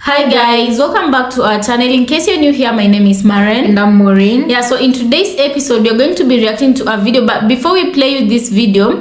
Hi guys, welcome back to our channel. In case you're new here, my name is Maren and I'm Maureen. Yeah, so in today's episode we're going to be reacting to a video, but before we play you this video,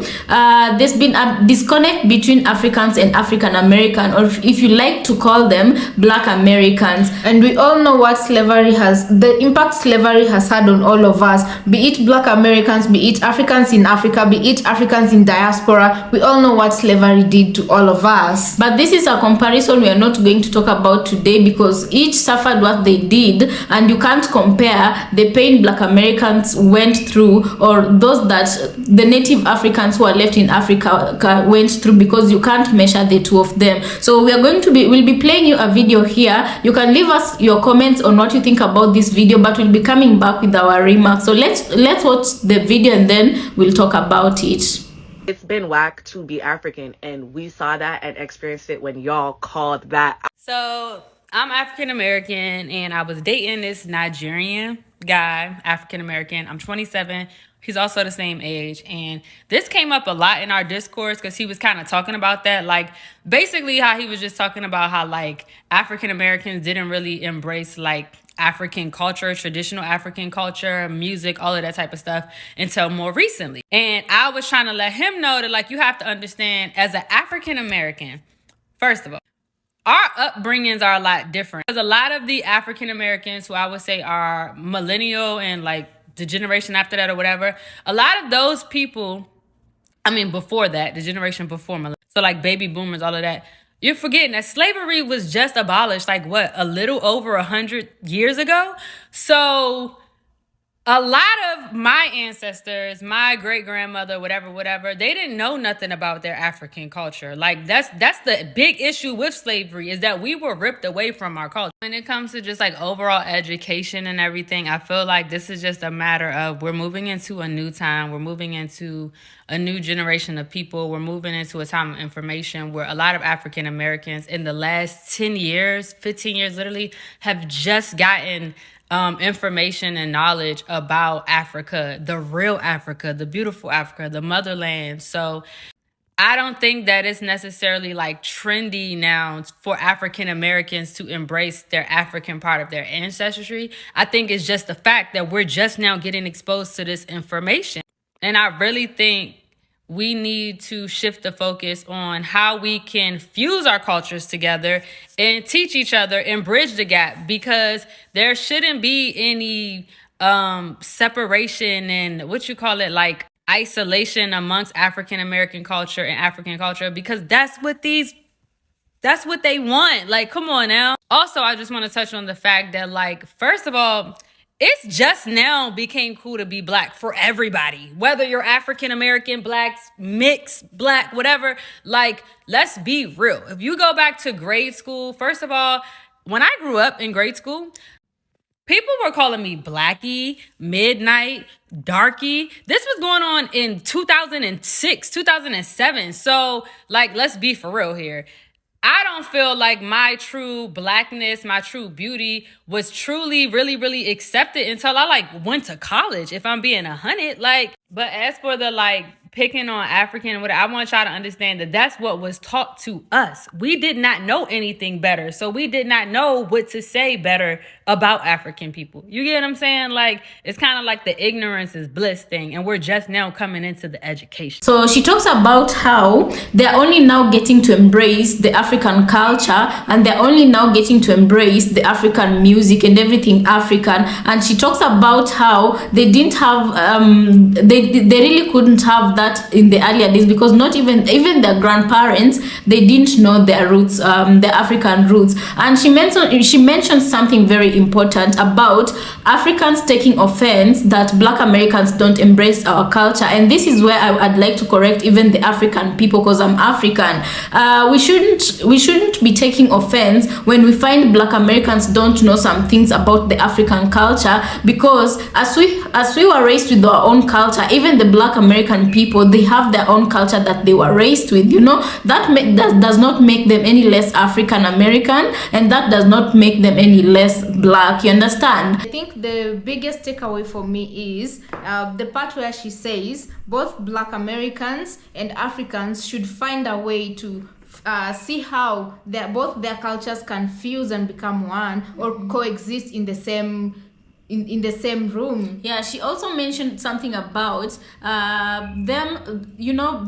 there's been a disconnect between Africans and African American, or if you like to call them Black Americans. And we all know what the impact slavery has had on all of us, be it Black Americans, be it Africans in Africa, be it Africans in diaspora. We all know what slavery did to all of us. But this is a comparison we are not going to talk about today, because each suffered what they did, and you can't compare the pain Black Americans went through or those that the native Africans who are left in Africa went through, because you can't measure the two of them. So we'll be playing you a video here. You can leave us your comments on what you think about this video, but we'll be coming back with our remarks. So let's watch the video and then we'll talk about it. It's been whack to be African, and we saw that and experienced it when y'all called that. So I'm African American, and I was dating this Nigerian guy, African American. I'm 27. He's also the same age. And this came up a lot in our discourse because he was kind of talking about that. Like, basically how he was just talking about how, like, African Americans didn't really embrace, like, African culture, traditional African culture, music, all of that type of stuff until more recently. And I was trying to let him know that, like, you have to understand, as an African American, first of all, our upbringings are a lot different. Because a lot of the African Americans who I would say are millennial and like the generation after that or whatever, a lot of those people, I mean, before that, the generation before millennial, so like baby boomers, all of that, you're forgetting that slavery was just abolished, like what, a little over 100 years ago? So a lot of my ancestors, my great-grandmother, whatever, they didn't know nothing about their African culture. Like, that's the big issue with slavery, is that we were ripped away from our culture. When it comes to just like overall education and everything, I feel like this is just a matter of, we're moving into a new time. We're moving into a new generation of people. We're moving into a time of information where a lot of African Americans in the last 10 years, 15 years literally, have just gotten information and knowledge about Africa, the real Africa, the beautiful Africa, the motherland. So I don't think that it's necessarily like trendy now for African Americans to embrace their African part of their ancestry. I think it's just the fact that we're just now getting exposed to this information. And I really think we need to shift the focus on how we can fuse our cultures together and teach each other and bridge the gap, because there shouldn't be any separation and like isolation amongst African American culture and African culture, because that's what they want. Like, come on now. Also, I just want to touch on the fact that, like, first of all, it's just now became cool to be Black for everybody, whether you're African American, Blacks, mixed, Black, whatever. Like, let's be real. If you go back to grade school, first of all, when I grew up in grade school, people were calling me Blackie, Midnight, Darky. This was going on in 2006, 2007. So, like, let's be for real here. I don't feel like my true Blackness, my true beauty was truly, really, really accepted until I like went to college, if I'm being 100. Like, but as for the like picking on African, I want y'all to understand that that's what was taught to us. We did not know anything better. So we did not know what to say better about African people. You get what I'm saying? Like, it's kind of like the ignorance is bliss thing, and we're just now coming into the education. So she talks about how they're only now getting to embrace the African culture, and they're only now getting to embrace the African music and everything African. And she talks about how they didn't have, they really couldn't have that in the earlier days, because not even their grandparents, they didn't know their roots, their African roots. And she mentioned something very important about Africans taking offense that Black Americans don't embrace our culture. And this is where I'd like to correct even the African people, because I'm African. We shouldn't be taking offense when we find Black Americans don't know some things about the African culture, because as we were raised with our own culture, even the Black American people, they have their own culture that they were raised with. You know, that does not make them any less African American, and that does not make them any less Black. You understand? I think the biggest takeaway for me is the part where she says both Black Americans and Africans should find a way to see how both their cultures can fuse and become one, or coexist in the same in the same room. Yeah, she also mentioned something about them,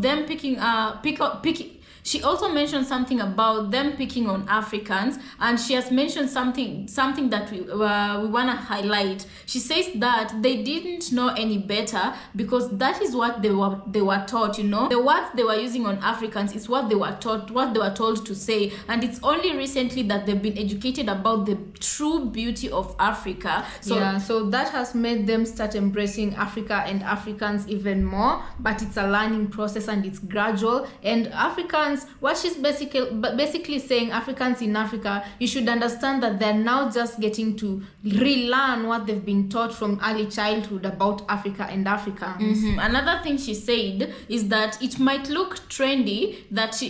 them picking. She also mentioned something about them picking on Africans, and she has mentioned something that we want to highlight. She says that they didn't know any better because that is what they were taught. The words they were using on Africans is what they were taught, what they were told to say, and it's only recently that they've been educated about the true beauty of Africa. So that has made them start embracing Africa and Africans even more. But it's a learning process and it's gradual. And Africans, what she's basically saying, Africans in Africa, you should understand that they're now just getting to relearn what they've been taught from early childhood about Africa and Africans. Another thing she said is that it might look trendy that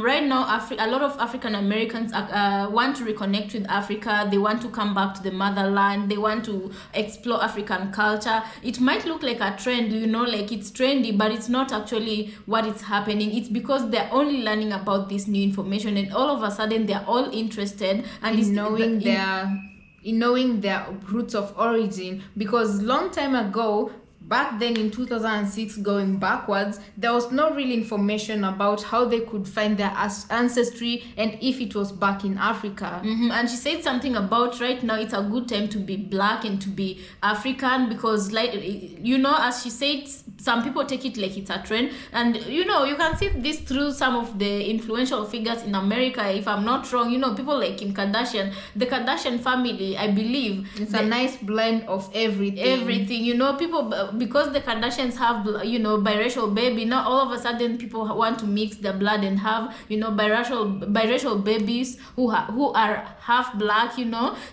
right now a lot of African Americans want to reconnect with Africa. They want to come back to the motherland. They want to explore African culture. It might look like a trend, like it's trendy, but it's not actually what is happening. It's because they're only learning about this new information, and all of a sudden they're all interested and in knowing their roots of origin, because long time ago, back then in 2006, going backwards, there was no real information about how they could find their ancestry and if it was back in Africa. And she said something about right now it's a good time to be black and to be African because, as she said, some people take it like it's a trend, and you can see this through some of the influential figures in America. If I'm not wrong, people like Kim Kardashian, the Kardashian family, I believe it's a nice blend of everything. People, because the Kardashians have biracial baby, now all of a sudden people want to mix their blood and have biracial babies who are half black.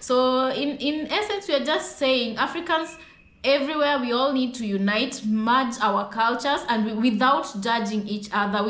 So in essence, we are just saying Africans everywhere, we all need to unite, merge our cultures, and without judging each other,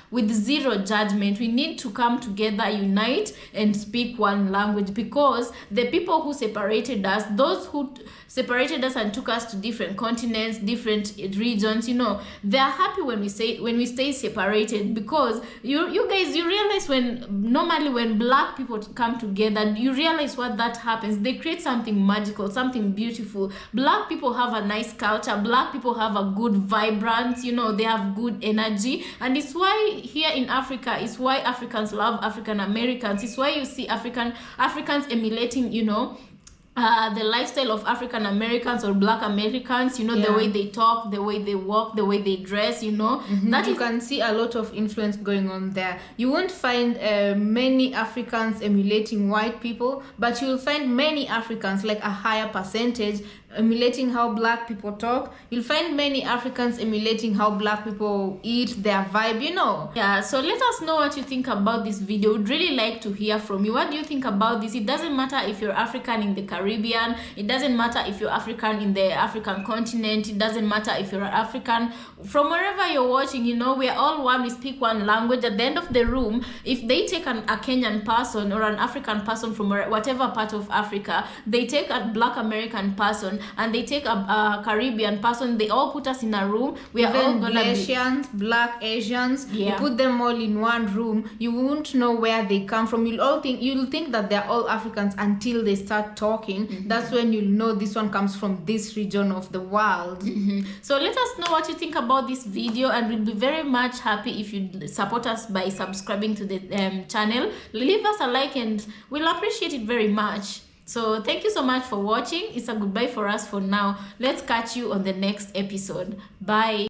with zero judgment. We need to come together, unite, and speak one language, because the people who separated us, those who separated us and took us to different continents, different regions, they are happy when we stay separated, because you guys, you realize when black people come together, you realize what that happens. They create something magical, something beautiful. Black people have a nice culture. Black people have a good vibrance, they have good energy, and it's why here in Africa, it's why Africans love African Americans. It's why you see Africans emulating, the lifestyle of African Americans or Black Americans, the way they talk, the way they walk, the way they dress, that you can see a lot of influence going on there. You won't find many Africans emulating white people, but you'll find many Africans, like a higher percentage, emulating how black people talk. You'll find many Africans emulating how black people eat, their vibe, Yeah, so let us know what you think about this video. We'd really like to hear from you. What do you think about this? It doesn't matter if you're African in the Caribbean. It doesn't matter if you're African in the African continent. It doesn't matter if you're African from wherever you're watching. We're all one. We speak one language. At the end of the room, if they take a Kenyan person or an African person from whatever part of Africa, they take a Black American person and they take a Caribbean person, they all put us in a room. We are all gonna Asians, Black Asians. You put them all in one room, you won't know where they come from. You'll think that they're all Africans until they start talking. That's when you'll know this one comes from this region of the world. So let us know what you think about this video, and we'll be very much happy if you support us by subscribing to the channel. Leave us a like and we'll appreciate it very much. So thank you so much for watching. It's a goodbye for us for now. Let's catch you on the next episode. Bye.